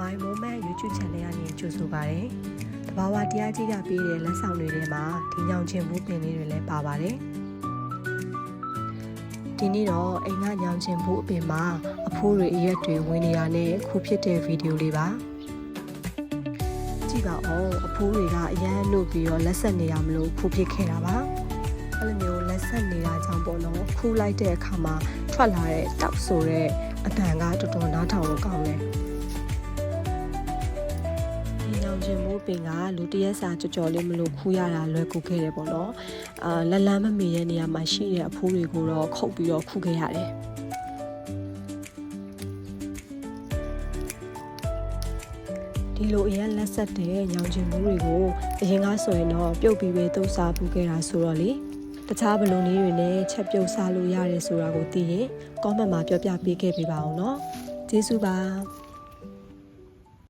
My Moment YouTube channel ကနေကြိုဆိုပါရစေ။တဘာဝတရားကြီးကပေးတဲ့လက်ဆောင်တွေထဲမှာဒီညောင်ချင်ဘူးပင်လေးတွေလည်းပါပါတယ်။ဒီနေ့တော့အိမ်ကညောင်ချင်ဘူးအပင်မှာအဖိုးတွေအရက်တွေဝင်နေတာနဲ့ခုဖြစ်တဲ့ဗီဒီယိုလေးပါ။ကြည့်ပါဦးအဖိုးတွေကအရန်နှုတ်ပြီးတော့လက်ဆက်နေရမလို့ခုဖြစ်ခဲ့တာပါ။အဲ့လိုမျိုးလက်ဆက်နေတာကြောင့်ပေါ့နော်ခူးလိုက်တဲ့အခါမှာထွက်လာတဲ့တောက်ဆိုတဲ့အတန်ကတော်တော်နားထောင်လို့ကောင်းတယ်ဒီညောင်ချင်မိုးပင်ကလူတရက်စာကြော်ကြော်လေးမလို့ခူးရတာလွယ်ကူခဲ့တယ်ပေါ့နော်လလန်းမမီတဲ့နေရာမှာရှိတဲ့အဖိုးတွေကိုတော့ခုတ်ပြီးတော့ခူးခဲ့ရတယ်ဒီလိုအရင်လက်ဆက်တဲ့ညောင်ချင်မိုးတွေကိုအရင်ကဆိုရင်တော့ပြုတ်ပြီးပဲသုံးစားပူခဲ့တာဆိုတော့လေတခြားဘလုံလေးတွေနဲ့ချက်ပြုတ်စားလို့ရတယ်ဆိုတာကိုသိရင် comment မှာပြောပြပေးခဲ့ပေးပါအောင်နော်ကျေးဇူးပါ